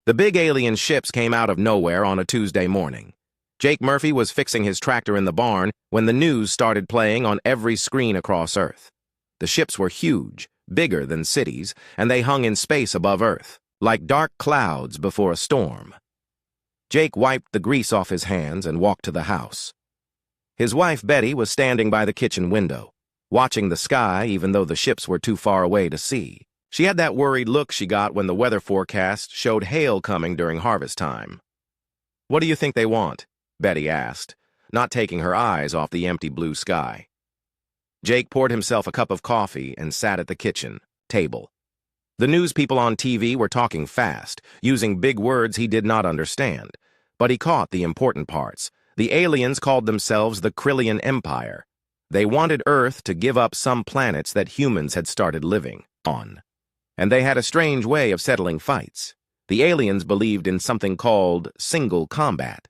The big alien ships came out of nowhere on a Tuesday morning. Jake Murphy was fixing his tractor in the barn when the news started playing on every screen across Earth. The ships were huge, bigger than cities, and they hung in space above Earth, like dark clouds before a storm. Jake wiped the grease off his hands and walked to the house. His wife, Betty, was standing by the kitchen window, watching the sky even though the ships were too far away to see. She had that worried look she got when the weather forecast showed hail coming during harvest time. "What do you think they want?" Betty asked, not taking her eyes off the empty blue sky. Jake poured himself a cup of coffee and sat at the kitchen table. The news people on TV were talking fast, using big words he did not understand, but he caught the important parts. The aliens called themselves the Krillian Empire. They wanted Earth to give up some planets that humans had started living on. And they had a strange way of settling fights. The aliens believed in something called single combat.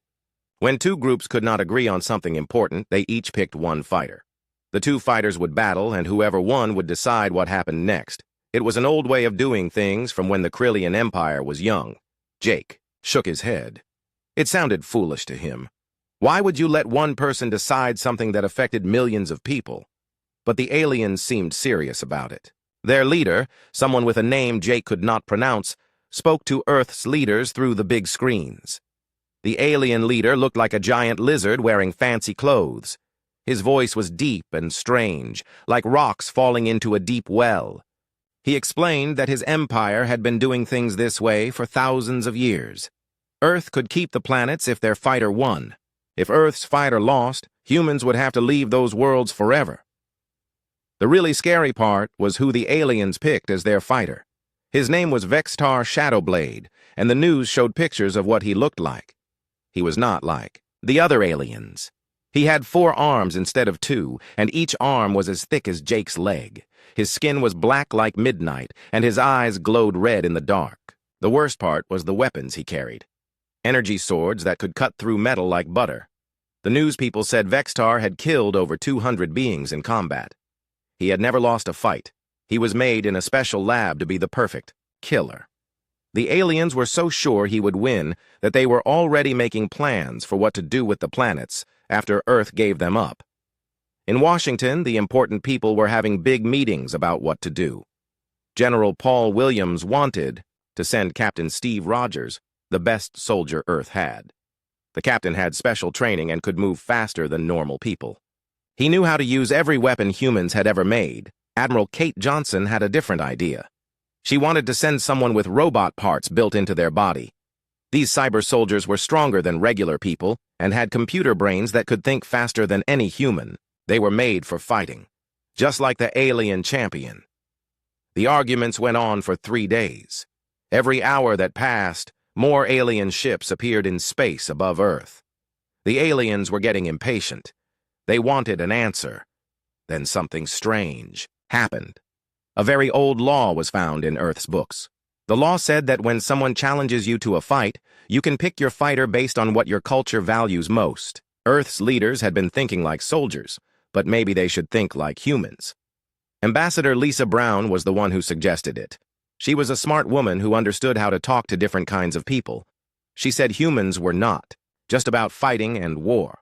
When two groups could not agree on something important, they each picked one fighter. The two fighters would battle, and whoever won would decide what happened next. It was an old way of doing things from when the Krillian Empire was young. Jake shook his head. It sounded foolish to him. Why would you let one person decide something that affected millions of people? But the aliens seemed serious about it. Their leader, someone with a name Jake could not pronounce, spoke to Earth's leaders through the big screens. The alien leader looked like a giant lizard wearing fancy clothes. His voice was deep and strange, like rocks falling into a deep well. He explained that his empire had been doing things this way for thousands of years. Earth could keep the planets if their fighter won. If Earth's fighter lost, humans would have to leave those worlds forever. The really scary part was who the aliens picked as their fighter. His name was Vextar Shadowblade, and the news showed pictures of what he looked like. He was not like the other aliens. He had 4 arms instead of 2, and each arm was as thick as Jake's leg. His skin was black like midnight, and his eyes glowed red in the dark. The worst part was the weapons he carried. Energy swords that could cut through metal like butter. The news people said Vextar had killed over 200 beings in combat. He had never lost a fight. He was made in a special lab to be the perfect killer. The aliens were so sure he would win that they were already making plans for what to do with the planets after Earth gave them up. In Washington, the important people were having big meetings about what to do. General Paul Williams wanted to send Captain Steve Rogers, the best soldier Earth had. The captain had special training and could move faster than normal people. He knew how to use every weapon humans had ever made. Admiral Kate Johnson had a different idea. She wanted to send someone with robot parts built into their body. These cyber soldiers were stronger than regular people and had computer brains that could think faster than any human. They were made for fighting, just like the alien champion. The arguments went on for 3 days. Every hour that passed, more alien ships appeared in space above Earth. The aliens were getting impatient. They wanted an answer. Then something strange happened. A very old law was found in Earth's books. The law said that when someone challenges you to a fight, you can pick your fighter based on what your culture values most. Earth's leaders had been thinking like soldiers, but maybe they should think like humans. Ambassador Lisa Brown was the one who suggested it. She was a smart woman who understood how to talk to different kinds of people. She said humans were not just about fighting and war.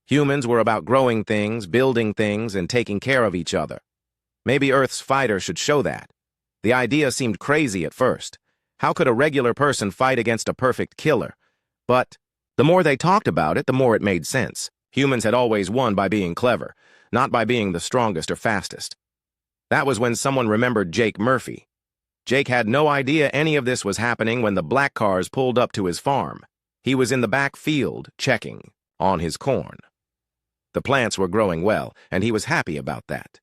Humans were about growing things, building things, and taking care of each other. Maybe Earth's fighter should show that. The idea seemed crazy at first. How could a regular person fight against a perfect killer? But the more they talked about it, the more it made sense. Humans had always won by being clever, not by being the strongest or fastest. That was when someone remembered Jake Murphy. Jake had no idea any of this was happening when the black cars pulled up to his farm. He was in the back field, checking on his corn. The plants were growing well, and he was happy about that.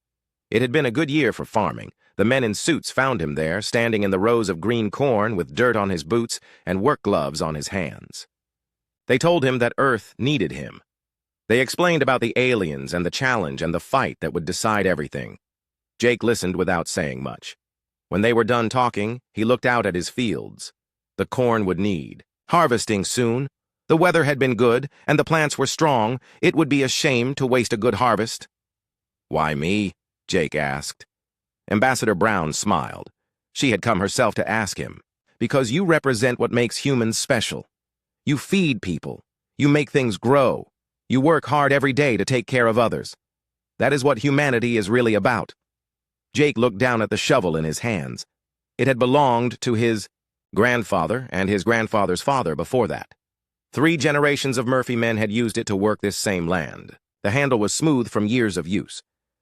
It had been a good year for farming. The men in suits found him there, standing in the rows of green corn with dirt on his boots and work gloves on his hands. They told him that Earth needed him. They explained about the aliens and the challenge and the fight that would decide everything. Jake listened without saying much. When they were done talking, he looked out at his fields. The corn would need harvesting soon. The weather had been good, and the plants were strong. It would be a shame to waste a good harvest. "Why me?" Jake asked. Ambassador Brown smiled. She had come herself to ask him. because you represent what makes humans special. You feed people. You make things grow. You work hard every day to take care of others. That is what humanity is really about." Jake looked down at the shovel in his hands. It had belonged to his grandfather and his grandfather's father before that. 3 generations of Murphy men had used it to work this same land. The handle was smooth from years of use,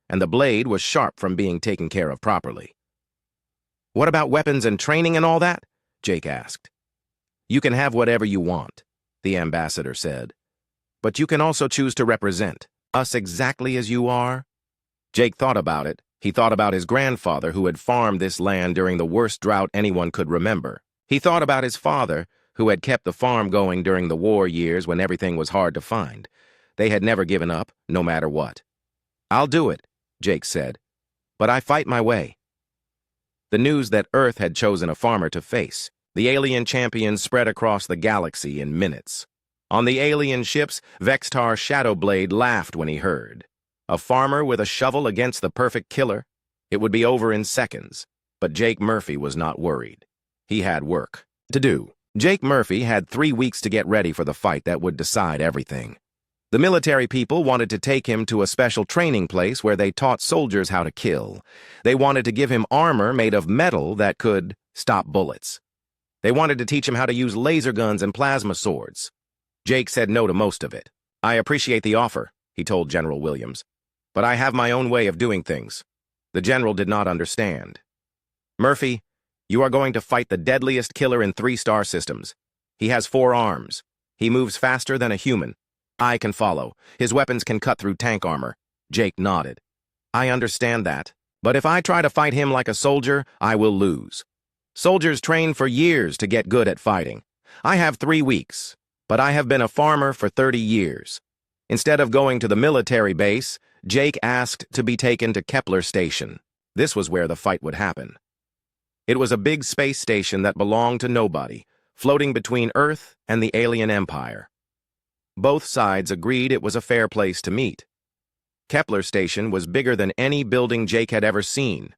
and the blade was sharp from being taken care of properly. "What about weapons and training and all that?" Jake asked. "You can have whatever you want," the ambassador said. "But you can also choose to represent us exactly as you are." Jake thought about it. He thought about his grandfather who had farmed this land during the worst drought anyone could remember. He thought about his father who had kept the farm going during the war years when everything was hard to find. They had never given up, no matter what. "I'll do it," Jake said, "but I fight my way." The news that Earth had chosen a farmer to face the alien champions spread across the galaxy in minutes. On the alien ships, Vextar Shadowblade laughed when he heard. A farmer with a shovel against the perfect killer? It would be over in seconds. But Jake Murphy was not worried. He had work to do. Jake Murphy had 3 weeks to get ready for the fight that would decide everything. The military people wanted to take him to a special training place where they taught soldiers how to kill. They wanted to give him armor made of metal that could stop bullets. They wanted to teach him how to use laser guns and plasma swords. Jake said no to most of it. "I appreciate the offer," he told General Williams, "but I have my own way of doing things." The general did not understand. "Murphy, you are going to fight the deadliest killer in 3 star systems. He has 4 arms. He moves faster than a human. I can follow. His weapons can cut through tank armor." Jake nodded. "I understand that, but if I try to fight him like a soldier, I will lose. Soldiers train for years to get good at fighting. I have 3 weeks, but I have been a farmer for 30 years. Instead of going to the military base, Jake asked to be taken to Kepler Station. This was where the fight would happen. It was a big space station that belonged to nobody, floating between Earth and the alien empire. Both sides agreed it was a fair place to meet. Kepler Station was bigger than any building Jake had ever seen.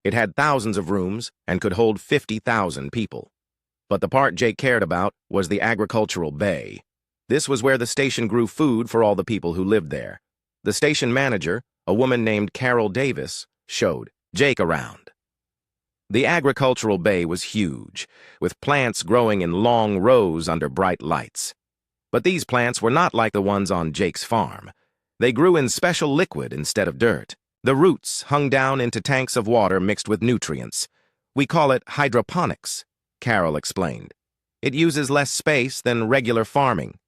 It had thousands of rooms and could hold 50,000 people. But the part Jake cared about was the agricultural bay. This was where the station grew food for all the people who lived there. The station manager, a woman named Carol Davis, showed Jake around. The agricultural bay was huge, with plants growing in long rows under bright lights. But these plants were not like the ones on Jake's farm. They grew in special liquid instead of dirt. The roots hung down into tanks of water mixed with nutrients. "We call it hydroponics," Carol explained. "It uses less space than regular farming."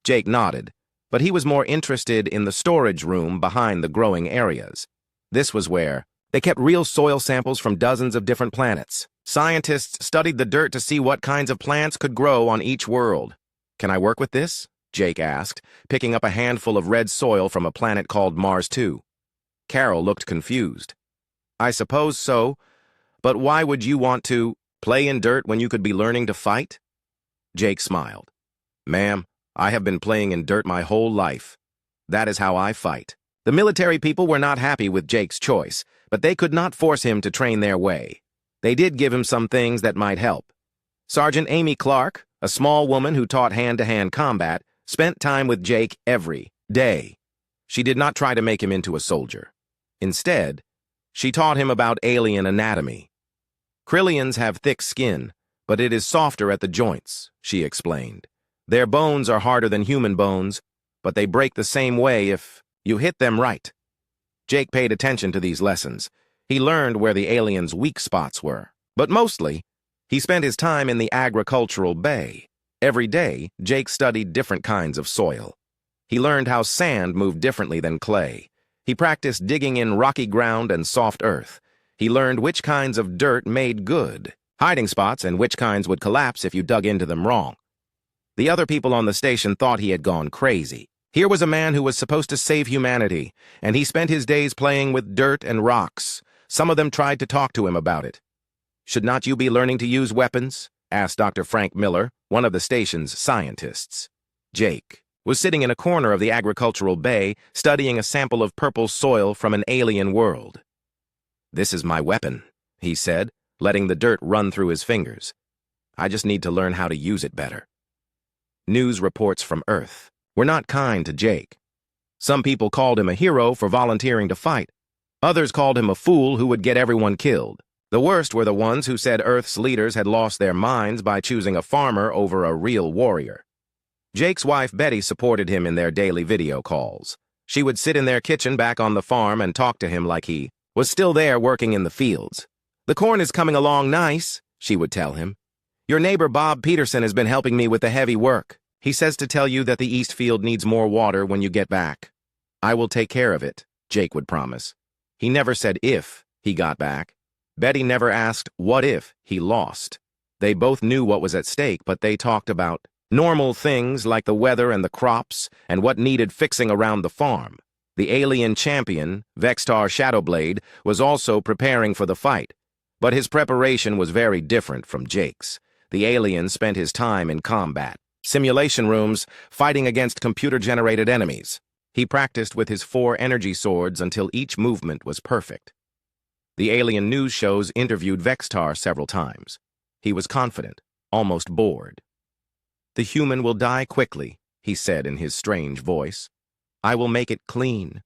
Jake nodded, but he was more interested in the storage room behind the growing areas. This was where they kept real soil samples from dozens of different planets. Scientists studied the dirt to see what kinds of plants could grow on each world. "Can I work with this?" Jake asked, picking up a handful of red soil from a planet called Mars 2. Carol looked confused. "I suppose so, but why would you want to play in dirt when you could be learning to fight?" Jake smiled. "Ma'am, I have been playing in dirt my whole life. That is how I fight." The military people were not happy with Jake's choice, but they could not force him to train their way. They did give him some things that might help. Sergeant Amy Clark, a small woman who taught hand-to-hand combat, spent time with Jake every day. She did not try to make him into a soldier. Instead, she taught him about alien anatomy. "Krillians have thick skin, but it is softer at the joints," she explained. "Their bones are harder than human bones, but they break the same way if you hit them right." Jake paid attention to these lessons. He learned where the aliens' weak spots were. But mostly, he spent his time in the agricultural bay. Every day, Jake studied different kinds of soil. He learned how sand moved differently than clay. He practiced digging in rocky ground and soft earth. He learned which kinds of dirt made good hiding spots and which kinds would collapse if you dug into them wrong. The other people on the station thought he had gone crazy. Here was a man who was supposed to save humanity, and he spent his days playing with dirt and rocks. Some of them tried to talk to him about it. "Should not you be learning to use weapons?" asked Dr. Frank Miller, one of the station's scientists. Jake was sitting in a corner of the agricultural bay, studying a sample of purple soil from an alien world. "This is my weapon," he said, letting the dirt run through his fingers. I just need to learn how to use it better. News reports from Earth were not kind to Jake. Some people called him a hero for volunteering to fight. Others called him a fool who would get everyone killed. The worst were the ones who said Earth's leaders had lost their minds by choosing a farmer over a real warrior. Jake's wife Betty supported him in their daily video calls. She would sit in their kitchen back on the farm and talk to him like he was still there working in the fields. "The corn is coming along nice," she would tell him. "Your neighbor Bob Peterson has been helping me with the heavy work. He says to tell you that the East Field needs more water when you get back." "I will take care of it," Jake would promise. He never said if he got back. Betty never asked what if he lost. They both knew what was at stake, but they talked about normal things like the weather and the crops and what needed fixing around the farm. The alien champion, Vextar Shadowblade, was also preparing for the fight, but his preparation was very different from Jake's. The alien spent his time in combat, simulation rooms, fighting against computer-generated enemies. He practiced with his 4 energy swords until each movement was perfect. The alien news shows interviewed Vextar several times. He was confident, almost bored. "The human will die quickly," he said in his strange voice. "I will make it clean."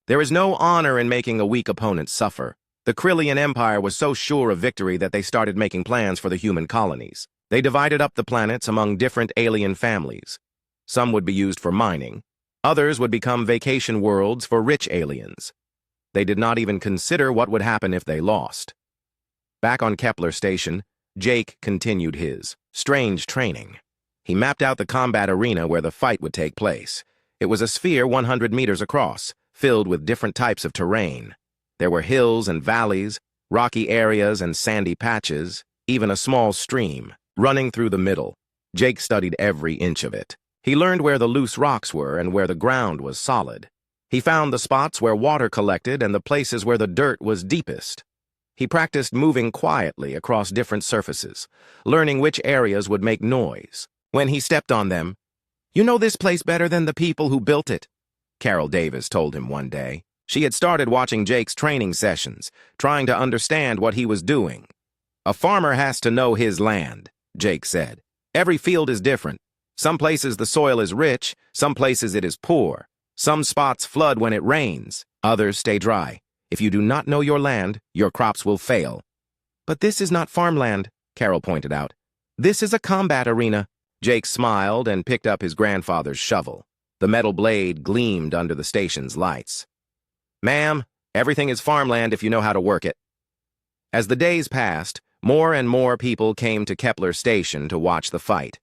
There is no honor in making a weak opponent suffer. The Krillian Empire was so sure of victory that they started making plans for the human colonies. They divided up the planets among different alien families. Some would be used for mining. Others would become vacation worlds for rich aliens. They did not even consider what would happen if they lost. Back on Kepler Station, Jake continued his strange training. He mapped out the combat arena where the fight would take place. It was a sphere 100 meters across, filled with different types of terrain. There were hills and valleys, rocky areas and sandy patches, even a small stream running through the middle. Jake studied every inch of it. He learned where the loose rocks were and where the ground was solid. He found the spots where water collected and the places where the dirt was deepest. He practiced moving quietly across different surfaces, learning which areas would make noise when he stepped on them. "You know this place better than the people who built it," Carol Davis told him one day. She had started watching Jake's training sessions, trying to understand what he was doing. "A farmer has to know his land," Jake said. "Every field is different. Some places the soil is rich, some places it is poor. Some spots flood when it rains, others stay dry. If you do not know your land, your crops will fail." "But this is not farmland," Carol pointed out. "This is a combat arena." Jake smiled and picked up his grandfather's shovel. The metal blade gleamed under the station's lights. "Ma'am, everything is farmland if you know how to work it." As the days passed, more and more people came to Kepler Station to watch the fight.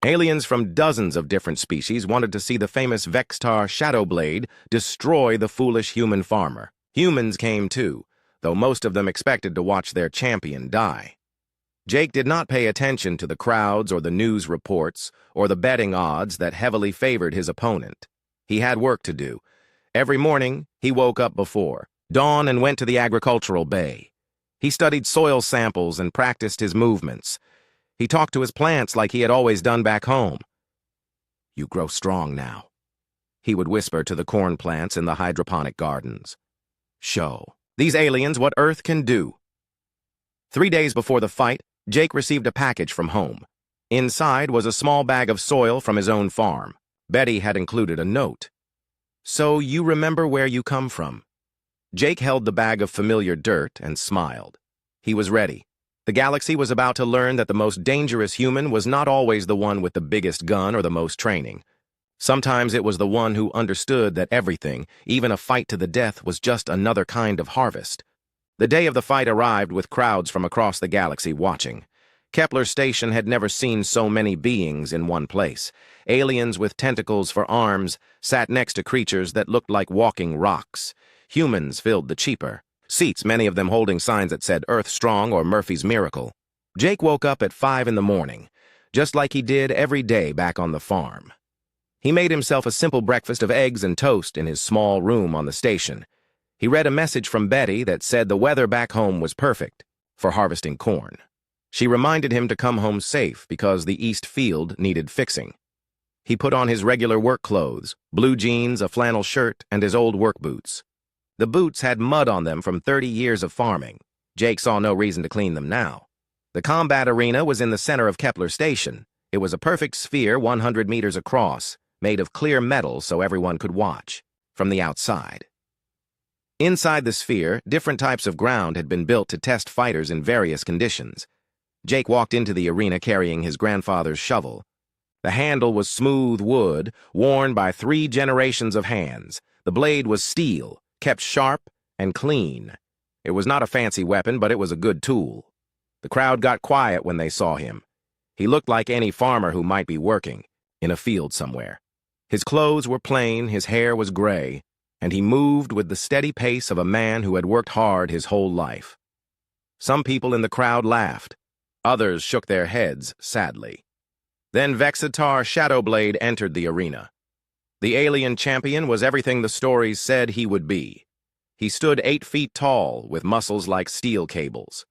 Aliens from dozens of different species wanted to see the famous Vextar Shadowblade destroy the foolish human farmer. Humans came too, though most of them expected to watch their champion die. Jake did not pay attention to the crowds or the news reports or the betting odds that heavily favored his opponent. He had work to do. Every morning, he woke up before dawn and went to the agricultural bay. He studied soil samples and practiced his movements. He talked to his plants like he had always done back home. "You grow strong now," he would whisper to the corn plants in the hydroponic gardens. "Show these aliens what Earth can do." 3 days before the fight, Jake received a package from home. Inside was a small bag of soil from his own farm. Betty had included a note. "So you remember where you come from." Jake held the bag of familiar dirt and smiled. He was ready. The galaxy was about to learn that the most dangerous human was not always the one with the biggest gun or the most training. Sometimes it was the one who understood that everything, even a fight to the death, was just another kind of harvest. The day of the fight arrived with crowds from across the galaxy watching. Kepler Station had never seen so many beings in one place. Aliens with tentacles for arms sat next to creatures that looked like walking rocks. Humans filled the cheaper seats, many of them holding signs that said Earth Strong or Murphy's Miracle. Jake woke up at 5 in the morning, just like he did every day back on the farm. He made himself a simple breakfast of eggs and toast in his small room on the station. He read a message from Betty that said the weather back home was perfect for harvesting corn. She reminded him to come home safe because the East Field needed fixing. He put on his regular work clothes, blue jeans, a flannel shirt, and his old work boots. The boots had mud on them from 30 years of farming. Jake saw no reason to clean them now. The combat arena was in the center of Kepler Station. It was a perfect sphere 100 meters across, made of clear metal so everyone could watch from the outside. Inside the sphere, different types of ground had been built to test fighters in various conditions. Jake walked into the arena carrying his grandfather's shovel. The handle was smooth wood, worn by 3 generations of hands. The blade was steel, kept sharp and clean. It was not a fancy weapon, but it was a good tool. The crowd got quiet when they saw him. He looked like any farmer who might be working in a field somewhere. His clothes were plain, his hair was gray, and he moved with the steady pace of a man who had worked hard his whole life. Some people in the crowd laughed. Others shook their heads sadly. Then Vexatar Shadowblade entered the arena. The alien champion was everything the stories said he would be. He stood 8 feet tall, with muscles like steel cables.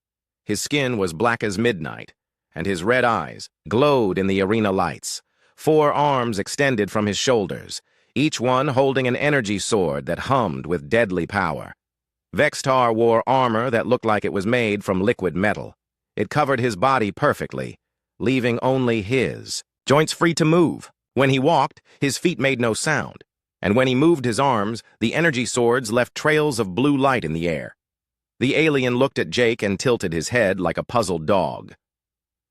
His skin was black as midnight, and his red eyes glowed in the arena lights. 4 arms extended from his shoulders, each one holding an energy sword that hummed with deadly power. Vextar wore armor that looked like it was made from liquid metal. It covered his body perfectly, leaving only his joints free to move. When he walked, his feet made no sound, and when he moved his arms, the energy swords left trails of blue light in the air. The alien looked at Jake and tilted his head like a puzzled dog.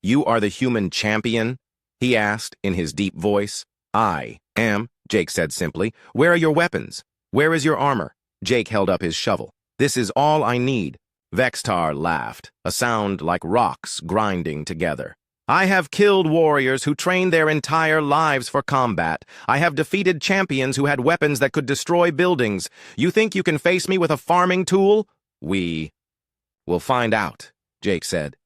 "You are the human champion?" he asked in his deep voice. "I am," Jake said simply. "Where are your weapons? Where is your armor?" Jake held up his shovel. "This is all I need." Vextar laughed, a sound like rocks grinding together. "I have killed warriors who trained their entire lives for combat. I have defeated champions who had weapons that could destroy buildings. You think you can face me with a farming tool? We will find out," Jake said.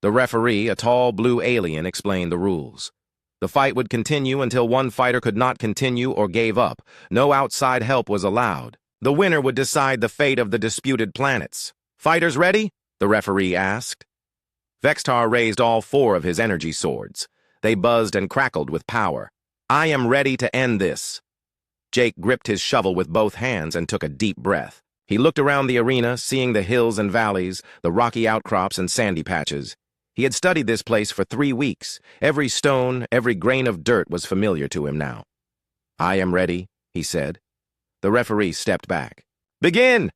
The referee, a tall blue alien, explained the rules. The fight would continue until one fighter could not continue or gave up. No outside help was allowed. The winner would decide the fate of the disputed planets. "Fighters ready?" the referee asked. Vextar raised all 4 of his energy swords. They buzzed and crackled with power. "I am ready to end this." Jake gripped his shovel with both hands and took a deep breath. He looked around the arena, seeing the hills and valleys, the rocky outcrops and sandy patches. He had studied this place for 3 weeks. Every stone, every grain of dirt was familiar to him now. "I am ready," he said. The referee stepped back. "Begin!"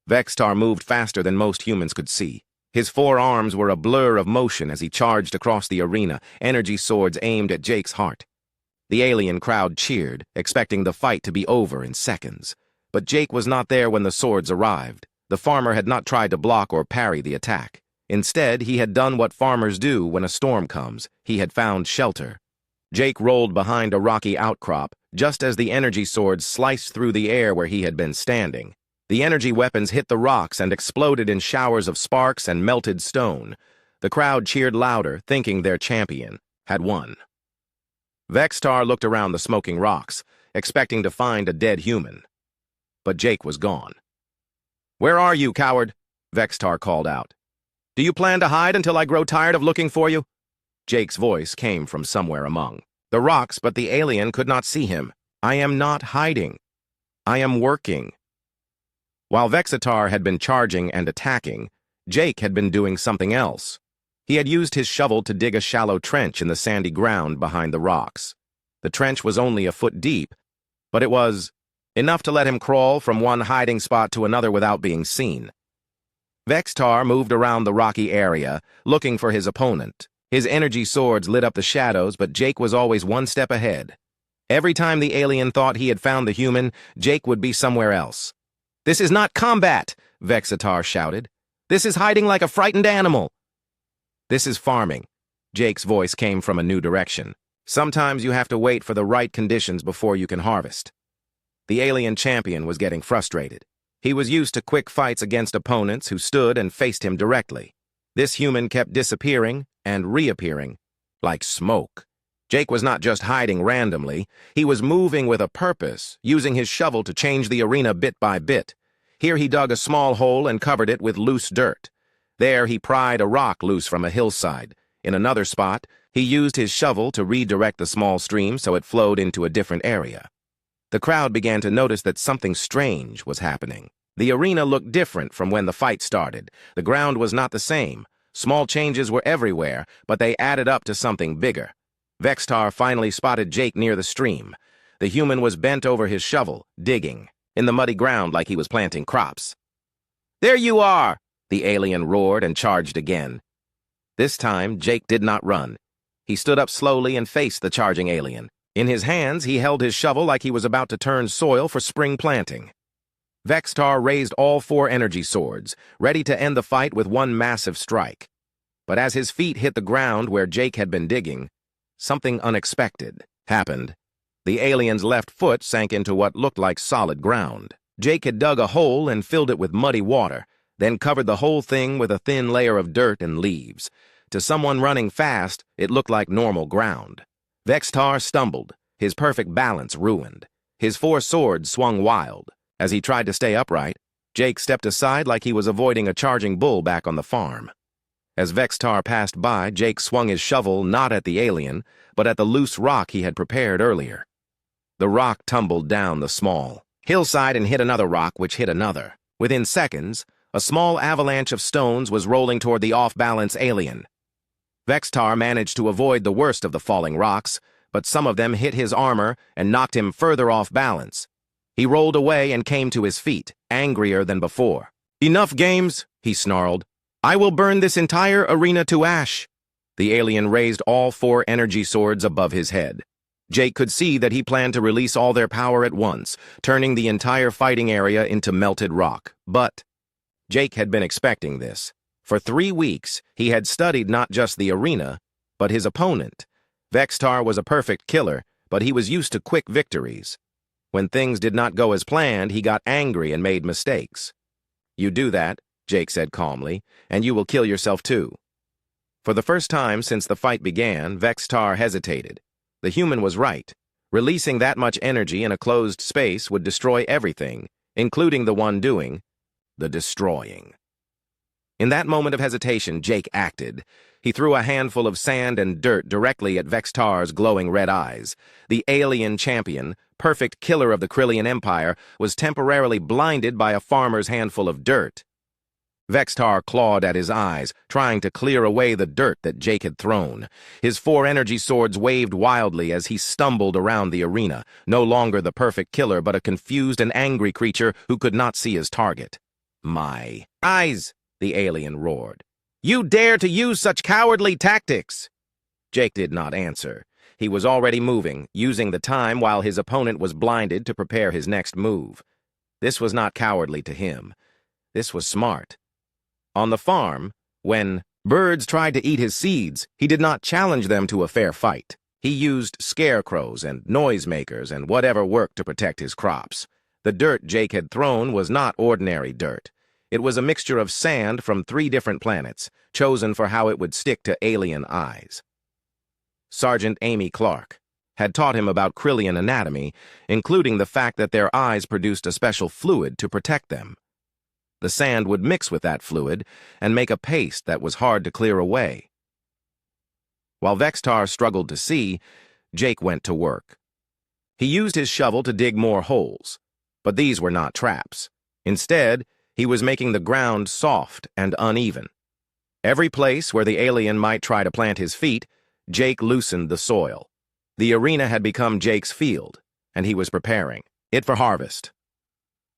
Vextar moved faster than most humans could see. His 4 arms were a blur of motion as he charged across the arena, energy swords aimed at Jake's heart. The alien crowd cheered, expecting the fight to be over in seconds. But Jake was not there when the swords arrived. The farmer had not tried to block or parry the attack. Instead, he had done what farmers do when a storm comes. He had found shelter. Jake rolled behind a rocky outcrop, just as the energy swords sliced through the air where he had been standing. The energy weapons hit the rocks and exploded in showers of sparks and melted stone. The crowd cheered louder, thinking their champion had won. Vextar looked around the smoking rocks, expecting to find a dead human. But Jake was gone. "Where are you, coward?" Vextar called out. "Do you plan to hide until I grow tired of looking for you?" Jake's voice came from somewhere among the rocks, but the alien could not see him. "I am not hiding. I am working." While Vexatar had been charging and attacking, Jake had been doing something else. He had used his shovel to dig a shallow trench in the sandy ground behind the rocks. The trench was only a foot deep, but it was enough to let him crawl from one hiding spot to another without being seen. Vextar moved around the rocky area, looking for his opponent. His energy swords lit up the shadows, but Jake was always one step ahead. Every time the alien thought he had found the human, Jake would be somewhere else. "This is not combat," Vexatar shouted. "This is hiding like a frightened animal." "This is farming." Jake's voice came from a new direction. "Sometimes you have to wait for the right conditions before you can harvest." The alien champion was getting frustrated. He was used to quick fights against opponents who stood and faced him directly. This human kept disappearing and reappearing like smoke. Jake was not just hiding randomly. He was moving with a purpose, using his shovel to change the arena bit by bit. Here he dug a small hole and covered it with loose dirt. There he pried a rock loose from a hillside. In another spot, he used his shovel to redirect the small stream so it flowed into a different area. The crowd began to notice that something strange was happening. The arena looked different from when the fight started. The ground was not the same. Small changes were everywhere, but they added up to something bigger. Vextar finally spotted Jake near the stream. The human was bent over his shovel, digging, in the muddy ground like he was planting crops. "There you are!" the alien roared and charged again. This time, Jake did not run. He stood up slowly and faced the charging alien. In his hands, he held his shovel like he was about to turn soil for spring planting. Vextar raised all 4 energy swords, ready to end the fight with one massive strike. But as his feet hit the ground where Jake had been digging, something unexpected happened. The alien's left foot sank into what looked like solid ground. Jake had dug a hole and filled it with muddy water, then covered the whole thing with a thin layer of dirt and leaves. To someone running fast, it looked like normal ground. Vextar stumbled, his perfect balance ruined. His 4 swords swung wild. As he tried to stay upright, Jake stepped aside like he was avoiding a charging bull back on the farm. As Vextar passed by, Jake swung his shovel not at the alien, but at the loose rock he had prepared earlier. The rock tumbled down the small hillside and hit another rock, which hit another. Within seconds, a small avalanche of stones was rolling toward the off-balance alien. Vextar managed to avoid the worst of the falling rocks, but some of them hit his armor and knocked him further off balance. He rolled away and came to his feet, angrier than before. "Enough games," he snarled. "I will burn this entire arena to ash." The alien raised all 4 energy swords above his head. Jake could see that he planned to release all their power at once, turning the entire fighting area into melted rock. But Jake had been expecting this. For 3 weeks, he had studied not just the arena, but his opponent. Vextar was a perfect killer, but he was used to quick victories. When things did not go as planned, he got angry and made mistakes. "You do that," Jake said calmly, "and you will kill yourself too." For the first time since the fight began, Vextar hesitated. The human was right. Releasing that much energy in a closed space would destroy everything, including the one doing the destroying. In that moment of hesitation, Jake acted. He threw a handful of sand and dirt directly at Vextar's glowing red eyes. The alien champion, perfect killer of the Krillian Empire, was temporarily blinded by a farmer's handful of dirt. Vextar clawed at his eyes, trying to clear away the dirt that Jake had thrown. His 4 energy swords waved wildly as he stumbled around the arena, no longer the perfect killer but a confused and angry creature who could not see his target. "My eyes!" the alien roared. "You dare to use such cowardly tactics!" Jake did not answer. He was already moving, using the time while his opponent was blinded to prepare his next move. This was not cowardly to him. This was smart. On the farm, when birds tried to eat his seeds, he did not challenge them to a fair fight. He used scarecrows and noisemakers and whatever worked to protect his crops. The dirt Jake had thrown was not ordinary dirt. It was a mixture of sand from 3 different planets, chosen for how it would stick to alien eyes. Sergeant Amy Clark had taught him about Krillian anatomy, including the fact that their eyes produced a special fluid to protect them. The sand would mix with that fluid and make a paste that was hard to clear away. While Vextar struggled to see, Jake went to work. He used his shovel to dig more holes, but these were not traps. Instead, he was making the ground soft and uneven. Every place where the alien might try to plant his feet, Jake loosened the soil. The arena had become Jake's field, and he was preparing it for harvest.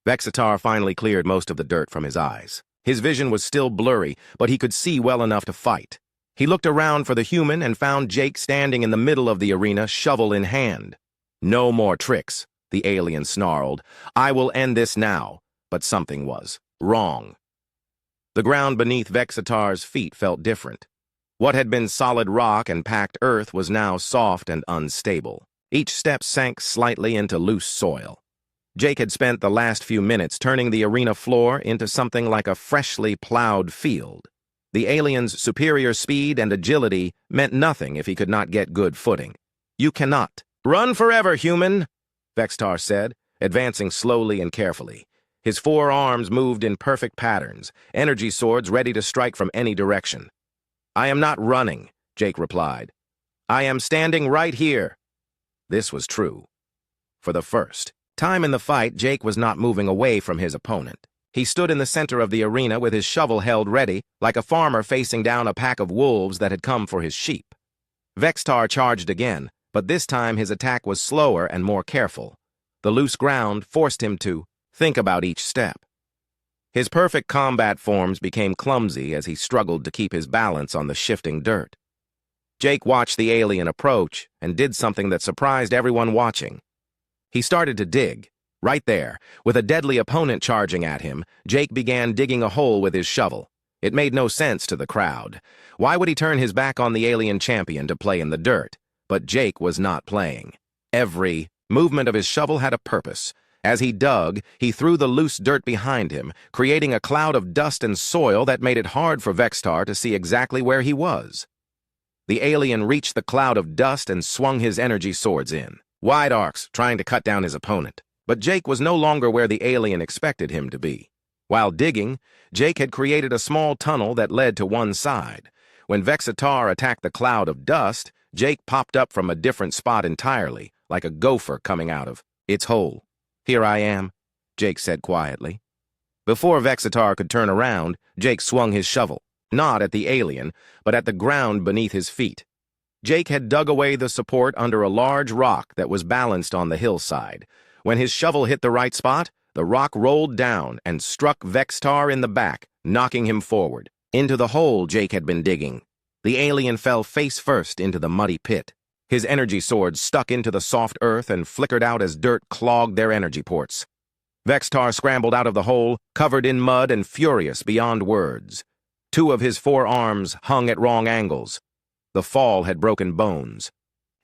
Vextar finally cleared most of the dirt from his eyes. His vision was still blurry, but he could see well enough to fight. He looked around for the human and found Jake standing in the middle of the arena, shovel in hand. "No more tricks," the alien snarled. "I will end this now." But something was wrong. The ground beneath Vexatar's feet felt different. What had been solid rock and packed earth was now soft and unstable. Each step sank slightly into loose soil. Jake had spent the last few minutes turning the arena floor into something like a freshly plowed field. The alien's superior speed and agility meant nothing if he could not get good footing. "You cannot run forever, human," Vextar said, advancing slowly and carefully. His 4 arms moved in perfect patterns, energy swords ready to strike from any direction. "I am not running," Jake replied. "I am standing right here." This was true. For the first time in the fight, Jake was not moving away from his opponent. He stood in the center of the arena with his shovel held ready, like a farmer facing down a pack of wolves that had come for his sheep. Vextar charged again, but this time his attack was slower and more careful. The loose ground forced him to think about each step. His perfect combat forms became clumsy as he struggled to keep his balance on the shifting dirt. Jake watched the alien approach and did something that surprised everyone watching. He started to dig. Right there, with a deadly opponent charging at him, Jake began digging a hole with his shovel. It made no sense to the crowd. Why would he turn his back on the alien champion to play in the dirt? But Jake was not playing. Every movement of his shovel had a purpose. As he dug, he threw the loose dirt behind him, creating a cloud of dust and soil that made it hard for Vextar to see exactly where he was. The alien reached the cloud of dust and swung his energy swords in, wide arcs, trying to cut down his opponent. But Jake was no longer where the alien expected him to be. While digging, Jake had created a small tunnel that led to one side. When Vexatar attacked the cloud of dust, Jake popped up from a different spot entirely, like a gopher coming out of its hole. "Here I am," Jake said quietly. Before Vexatar could turn around, Jake swung his shovel, not at the alien, but at the ground beneath his feet. Jake had dug away the support under a large rock that was balanced on the hillside. When his shovel hit the right spot, the rock rolled down and struck Vextar in the back, knocking him forward, into the hole Jake had been digging. The alien fell face first into the muddy pit. His energy swords stuck into the soft earth and flickered out as dirt clogged their energy ports. Vextar scrambled out of the hole, covered in mud and furious beyond words. 2 of his 4 arms hung at wrong angles. The fall had broken bones.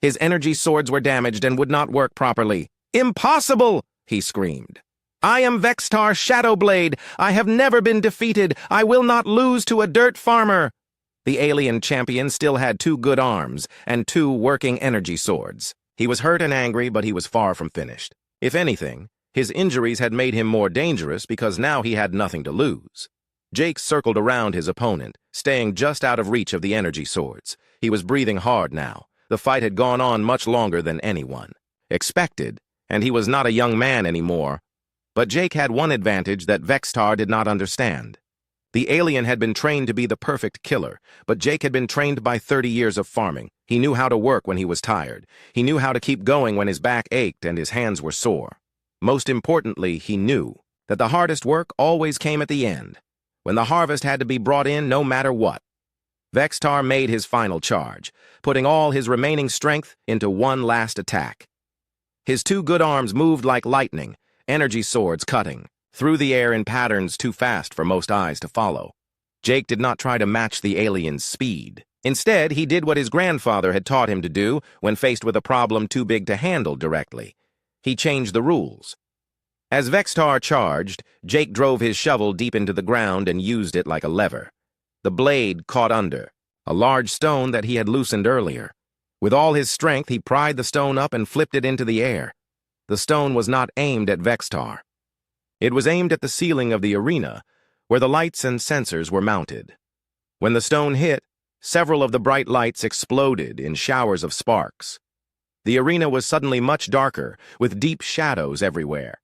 His energy swords were damaged and would not work properly. "Impossible!" he screamed. "I am Vextar Shadowblade. I have never been defeated. I will not lose to a dirt farmer." The alien champion still had 2 good arms and 2 working energy swords. He was hurt and angry, but he was far from finished. If anything, his injuries had made him more dangerous because now he had nothing to lose. Jake circled around his opponent, staying just out of reach of the energy swords. He was breathing hard now. The fight had gone on much longer than anyone expected, and he was not a young man anymore. But Jake had one advantage that Vextar did not understand. The alien had been trained to be the perfect killer, but Jake had been trained by 30 years of farming. He knew how to work when he was tired. He knew how to keep going when his back ached and his hands were sore. Most importantly, he knew that the hardest work always came at the end, when the harvest had to be brought in no matter what. Vextar made his final charge, putting all his remaining strength into one last attack. His 2 good arms moved like lightning, energy swords cutting through the air in patterns too fast for most eyes to follow. Jake did not try to match the alien's speed. Instead, he did what his grandfather had taught him to do when faced with a problem too big to handle directly. He changed the rules. As Vextar charged, Jake drove his shovel deep into the ground and used it like a lever. The blade caught under a large stone that he had loosened earlier. With all his strength, he pried the stone up and flipped it into the air. The stone was not aimed at Vextar. It was aimed at the ceiling of the arena, where the lights and sensors were mounted. When the stone hit, several of the bright lights exploded in showers of sparks. The arena was suddenly much darker, with deep shadows everywhere.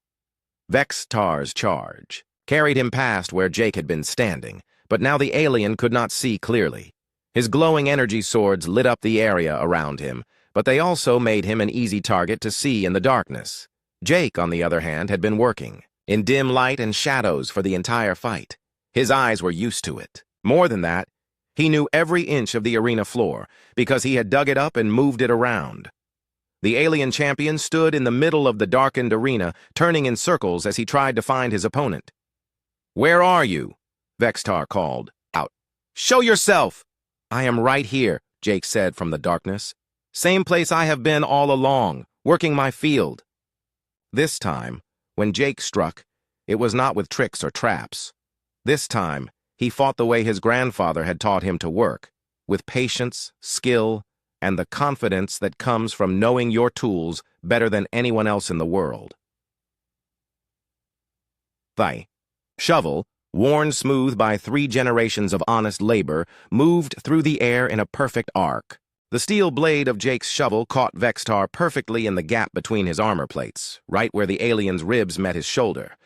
Vextar's charge carried him past where Jake had been standing, but now the alien could not see clearly. His glowing energy swords lit up the area around him, but they also made him an easy target to see in the darkness. Jake, on the other hand, had been working in dim light and shadows for the entire fight. His eyes were used to it. More than that, he knew every inch of the arena floor because he had dug it up and moved it around. The alien champion stood in the middle of the darkened arena, turning in circles as he tried to find his opponent. "Where are you?" Vextar called out. "Show yourself!" "I am right here," Jake said from the darkness. "Same place I have been all along, working my field." This time, when Jake struck, it was not with tricks or traps. This time, he fought the way his grandfather had taught him to work, with patience, skill, and the confidence that comes from knowing your tools better than anyone else in the world. The shovel, worn smooth by 3 generations of honest labor, moved through the air in a perfect arc. The steel blade of Jake's shovel caught Vextar perfectly in the gap between his armor plates, right where the alien's ribs met his shoulder.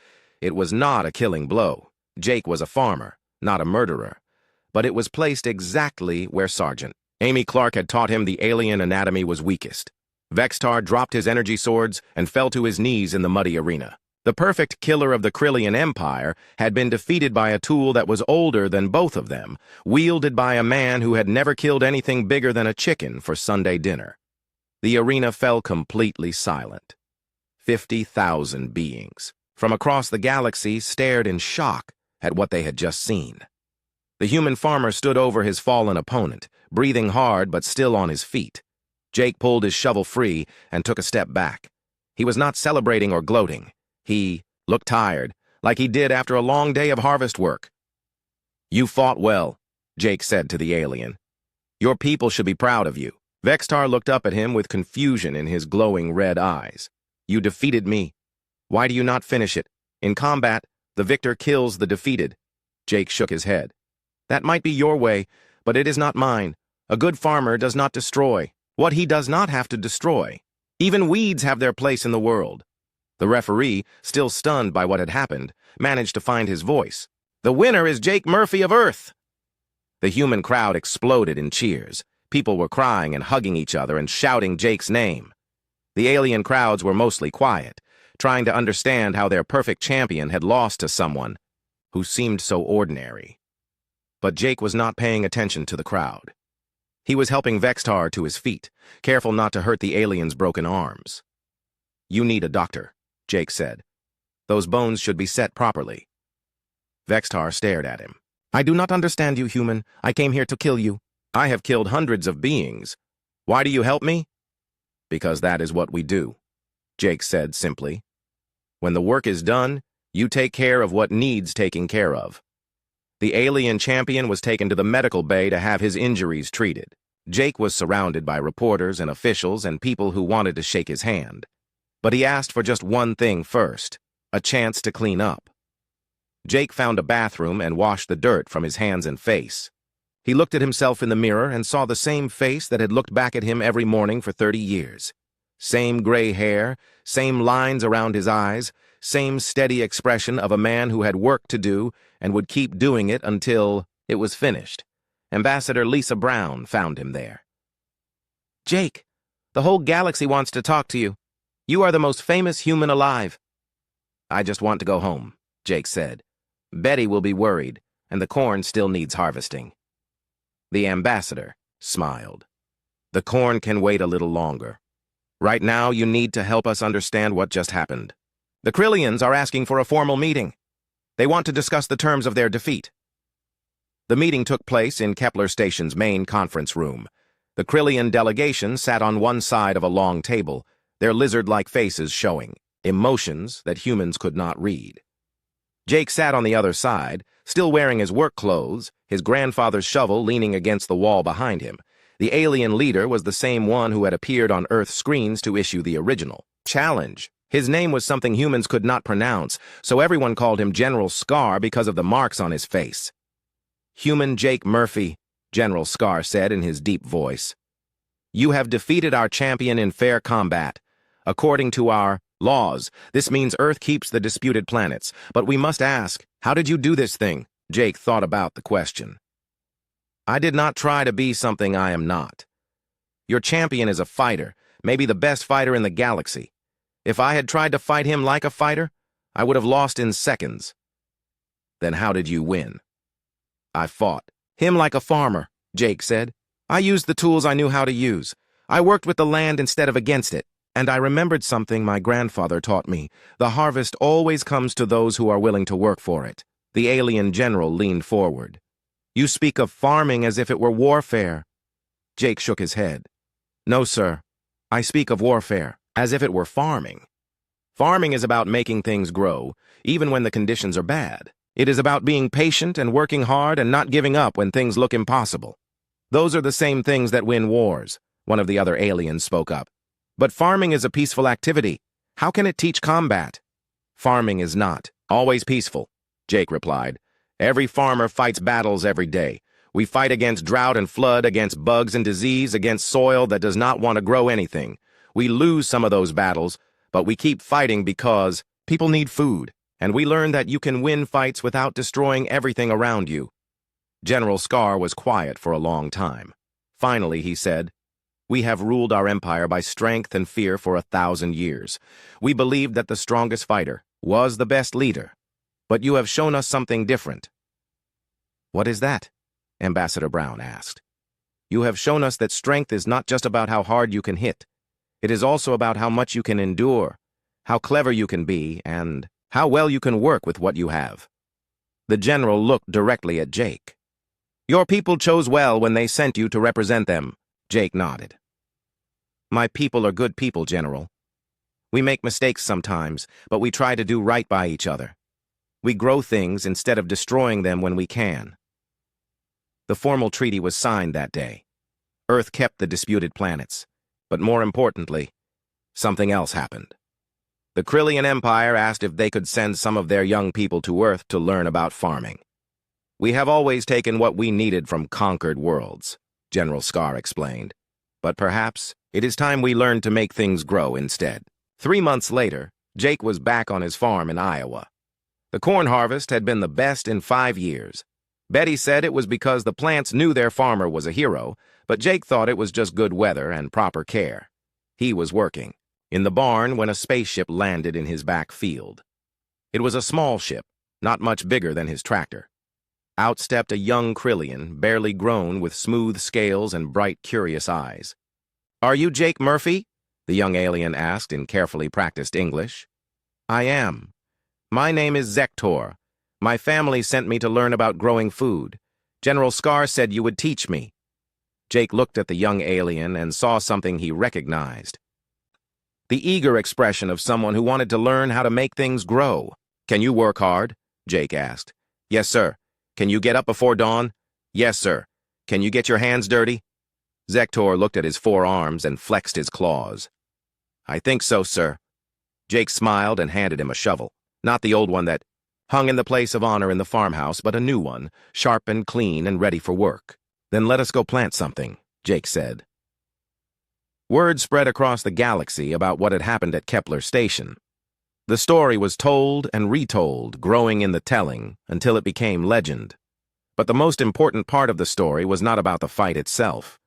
It was not a killing blow. Jake was a farmer, not a murderer. But it was placed exactly where Sergeant Amy Clark had taught him the alien anatomy was weakest. Vextar dropped his energy swords and fell to his knees in the muddy arena. The perfect killer of the Krillian Empire had been defeated by a tool that was older than both of them, wielded by a man who had never killed anything bigger than a chicken for Sunday dinner. The arena fell completely silent. 50,000 beings from across the galaxy stared in shock at what they had just seen. The human farmer stood over his fallen opponent, breathing hard but still on his feet. Jake pulled his shovel free and took a step back. He was not celebrating or gloating. He looked tired, like he did after a long day of harvest work. "You fought well," Jake said to the alien. "Your people should be proud of you." Vextar looked up at him with confusion in his glowing red eyes. "You defeated me. Why do you not finish it? In combat, the victor kills the defeated." Jake shook his head. "That might be your way, but it is not mine. A good farmer does not destroy what he does not have to destroy. Even weeds have their place in the world." The referee, still stunned by what had happened, managed to find his voice. "The winner is Jake Murphy of Earth!" The human crowd exploded in cheers. People were crying and hugging each other and shouting Jake's name. The alien crowds were mostly quiet, trying to understand how their perfect champion had lost to someone who seemed so ordinary. But Jake was not paying attention to the crowd. He was helping Vextar to his feet, careful not to hurt the alien's broken arms. "You need a doctor," Jake said. "Those bones should be set properly." Vextar stared at him. "I do not understand you, human. I came here to kill you. I have killed hundreds of beings. Why do you help me?" "Because that is what we do," Jake said simply. "When the work is done, you take care of what needs taking care of." The alien champion was taken to the medical bay to have his injuries treated. Jake was surrounded by reporters and officials and people who wanted to shake his hand. But he asked for just one thing first: a chance to clean up. Jake found a bathroom and washed the dirt from his hands and face. He looked at himself in the mirror and saw the same face that had looked back at him every morning for 30 years. Same gray hair, same lines around his eyes, same steady expression of a man who had work to do and would keep doing it until it was finished. Ambassador Lisa Brown found him there. "Jake, the whole galaxy wants to talk to you. You are the most famous human alive." "I just want to go home," Jake said. "Betty will be worried, and the corn still needs harvesting." The ambassador smiled. "The corn can wait a little longer. Right now, you need to help us understand what just happened. The Krillians are asking for a formal meeting. They want to discuss the terms of their defeat." The meeting took place in Kepler Station's main conference room. The Krillian delegation sat on one side of a long table, their lizard-like faces showing, emotions that humans could not read. Jake sat on the other side, still wearing his work clothes, his grandfather's shovel leaning against the wall behind him. The alien leader was the same one who had appeared on Earth's screens to issue the original challenge. His name was something humans could not pronounce, so everyone called him General Scar because of the marks on his face. "Human Jake Murphy," General Scar said in his deep voice. "You have defeated our champion in fair combat. According to our laws, this means Earth keeps the disputed planets. But we must ask, how did you do this thing?" Jake thought about the question. "I did not try to be something I am not. Your champion is a fighter, maybe the best fighter in the galaxy. If I had tried to fight him like a fighter, I would have lost in seconds." "Then how did you win?" "I fought him like a farmer," Jake said. "I used the tools I knew how to use. I worked with the land instead of against it. And I remembered something my grandfather taught me. The harvest always comes to those who are willing to work for it." The alien general leaned forward. "You speak of farming as if it were warfare." Jake shook his head. "No, sir. I speak of warfare as if it were farming. Farming is about making things grow, even when the conditions are bad. It is about being patient and working hard and not giving up when things look impossible. Those are the same things that win wars," one of the other aliens spoke up. "But farming is a peaceful activity. How can it teach combat?" "Farming is not always peaceful," Jake replied. "Every farmer fights battles every day. We fight against drought and flood, against bugs and disease, against soil that does not want to grow anything. We lose some of those battles, but we keep fighting because people need food. And we learned that you can win fights without destroying everything around you. General Scar was quiet for a long time. Finally, he said, "We have ruled our empire by strength and fear for 1,000 years. We believed that the strongest fighter was the best leader. But you have shown us something different." "What is that?" Ambassador Brown asked. "You have shown us that strength is not just about how hard you can hit. It is also about how much you can endure, how clever you can be, and how well you can work with what you have." The general looked directly at Jake. "Your people chose well when they sent you to represent them." Jake nodded. "My people are good people, General. We make mistakes sometimes, but we try to do right by each other. We grow things instead of destroying them when we can." The formal treaty was signed that day. Earth kept the disputed planets, but more importantly, something else happened. The Krillian Empire asked if they could send some of their young people to Earth to learn about farming. "We have always taken what we needed from conquered worlds," General Scar explained. "But perhaps it is time we learned to make things grow instead." 3 months later, Jake was back on his farm in Iowa. The corn harvest had been the best in 5 years. Betty said it was because the plants knew their farmer was a hero, but Jake thought it was just good weather and proper care. He was working in the barn when a spaceship landed in his back field. It was a small ship, not much bigger than his tractor. Out stepped a young Krillian, barely grown, with smooth scales and bright, curious eyes. "Are you Jake Murphy?" the young alien asked in carefully practiced English. "I am. My name is Zektor. My family sent me to learn about growing food. General Scar said you would teach me." Jake looked at the young alien and saw something he recognized. The eager expression of someone who wanted to learn how to make things grow. "Can you work hard?" Jake asked. "Yes, sir." "Can you get up before dawn?" "Yes, sir." "Can you get your hands dirty?" Zektor looked at his 4 arms and flexed his claws. "I think so, sir." Jake smiled and handed him a shovel. Not the old one that hung in the place of honor in the farmhouse, but a new one, sharp and clean and ready for work. "Then let us go plant something," Jake said. Word spread across the galaxy about what had happened at Kepler Station. The story was told and retold, growing in the telling, until it became legend. But the most important part of the story was not about the fight itself.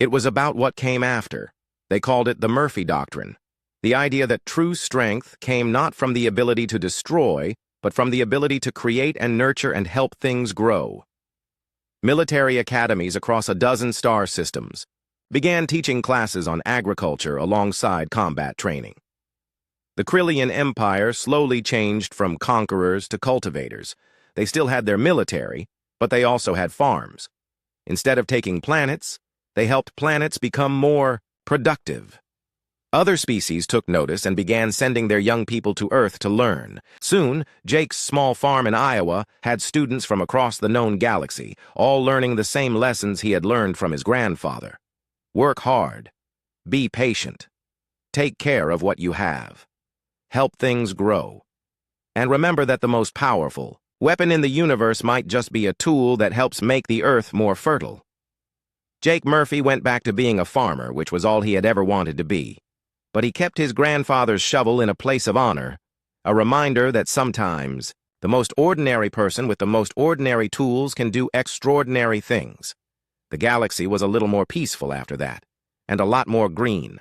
It was about what came after. They called it the Murphy Doctrine, the idea that true strength came not from the ability to destroy, but from the ability to create and nurture and help things grow. Military academies across a dozen star systems began teaching classes on agriculture alongside combat training. The Krillian Empire slowly changed from conquerors to cultivators. They still had their military, but they also had farms. Instead of taking planets, they helped planets become more productive. Other species took notice and began sending their young people to Earth to learn. Soon, Jake's small farm in Iowa had students from across the known galaxy, all learning the same lessons he had learned from his grandfather. Work hard. Be patient. Take care of what you have. Help things grow. And remember that the most powerful weapon in the universe might just be a tool that helps make the Earth more fertile. Jake Murphy went back to being a farmer, which was all he had ever wanted to be. But he kept his grandfather's shovel in a place of honor, a reminder that sometimes the most ordinary person with the most ordinary tools can do extraordinary things. The galaxy was a little more peaceful after that, and a lot more green.